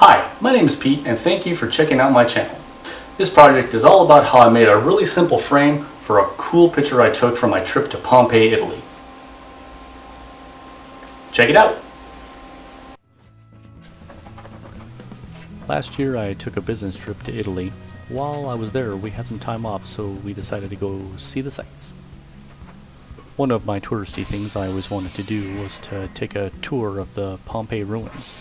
Hi, my name is Pete and thank you for checking out my channel. This project is all about how I made a really simple frame for a cool picture I took from my trip to Pompeii, Italy. Check it out! Last year I took a business trip to Italy. While I was there, we had some time off, so we decided to go see the sights. One of my touristy things I always wanted to do was to take a tour of the Pompeii ruins.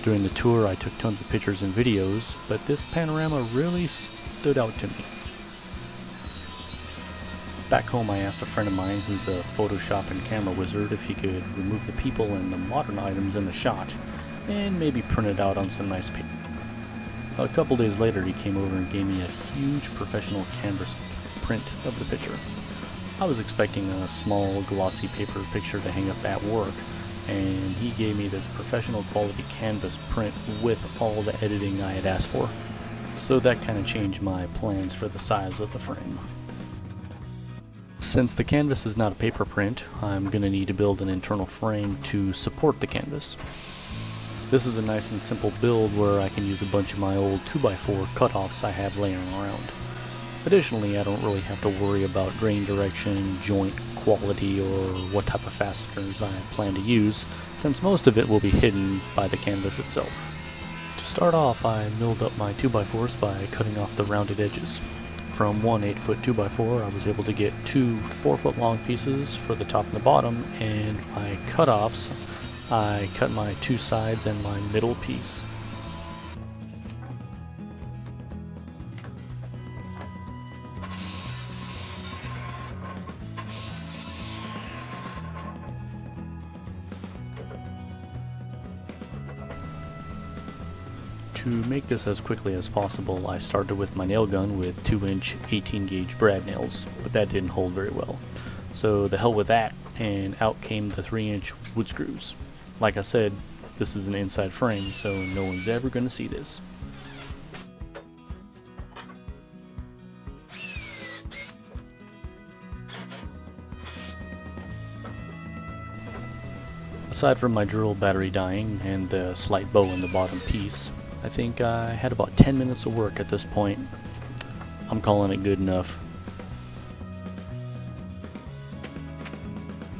During the tour I took tons of pictures and videos, but this panorama really stood out to me. Back home I asked a friend of mine who's a Photoshop and camera wizard if he could remove the people and the modern items in the shot and maybe print it out on some nice paper. A couple days later he came over and gave me a huge professional canvas print of the picture. I was expecting a small glossy paper picture to hang up at work, and he gave me this professional quality canvas print with all the editing I had asked for. So that kind of changed my plans for the size of the frame. Since the canvas is not a paper print, I'm going to need to build an internal frame to support the canvas. This is a nice and simple build where I can use a bunch of my old 2x4 cutoffs I have laying around. Additionally, I don't really have to worry about grain direction, joint quality, or what type of fasteners I plan to use, since most of it will be hidden by the canvas itself. To start off, I milled up my 2x4s by cutting off the rounded edges. From one 8-foot 2x4, I was able to get two 4-foot long pieces for the top and the bottom, and my cutoffs, I cut my two sides and my middle piece. To make this as quickly as possible, I started with my nail gun with 2-inch 18-gauge brad nails, but that didn't hold very well. So the hell with that, and out came the 3-inch wood screws. Like I said, this is an inside frame, so no one's ever going to see this. Aside from my drill battery dying and the slight bow in the bottom piece, I think I had about 10 minutes of work at this point. I'm calling it good enough.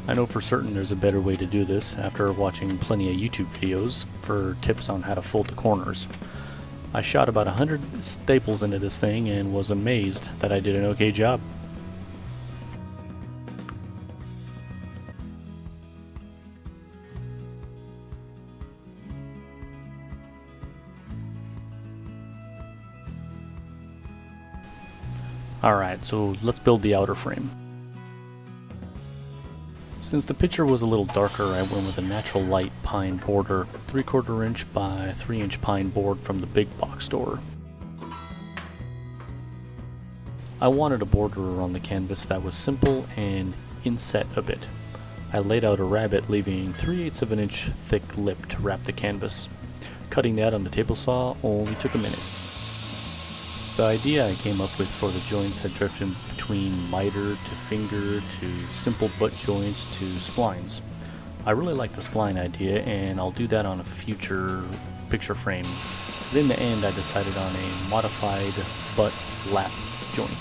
I know for certain there's a better way to do this after watching plenty of YouTube videos for tips on how to fold the corners. I shot about 100 staples into this thing and was amazed that I did an okay job. Alright, so let's build the outer frame. Since the picture was a little darker, I went with a natural light pine border, 3/4 inch by 3-inch pine board from the big box store. I wanted a border on the canvas that was simple and inset a bit. I laid out a rabbet, leaving 3/8 of an inch thick lip to wrap the canvas. Cutting that on the table saw only took a minute. The idea I came up with for the joints had drifted between miter to finger to simple butt joints to splines. I really like the spline idea, and I'll do that on a future picture frame. But in the end I decided on a modified butt lap joint.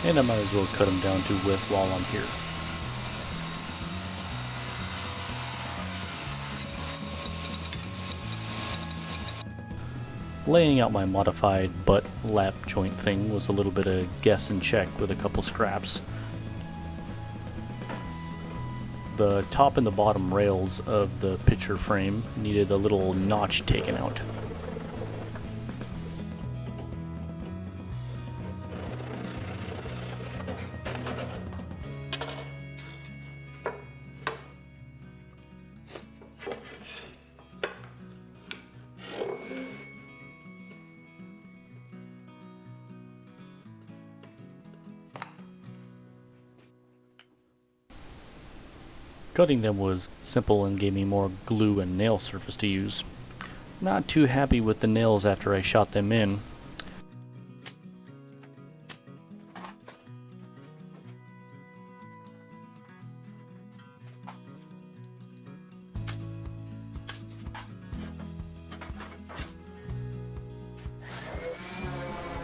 And I might as well cut them down to width while I'm here. Laying out my modified butt lap joint thing was a little bit of guess and check with a couple scraps. The top and the bottom rails of the picture frame needed a little notch taken out. Cutting them was simple and gave me more glue and nail surface to use. Not too happy with the nails after I shot them in.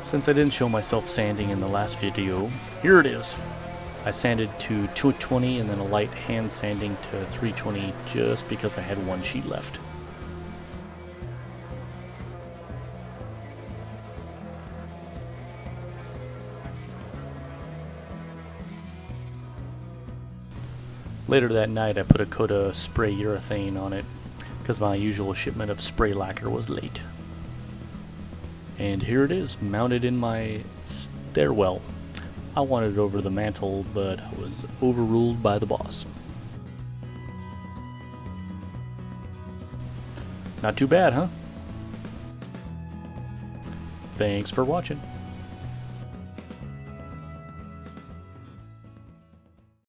Since I didn't show myself sanding in the last video, here it is. I sanded to 220 and then a light hand sanding to 320 just because I had one sheet left. Later that night I put a coat of spray urethane on it because my usual shipment of spray lacquer was late. And here it is, mounted in my stairwell. I wanted it over the mantle, but I was overruled by the boss. Not too bad, huh? Thanks for watching.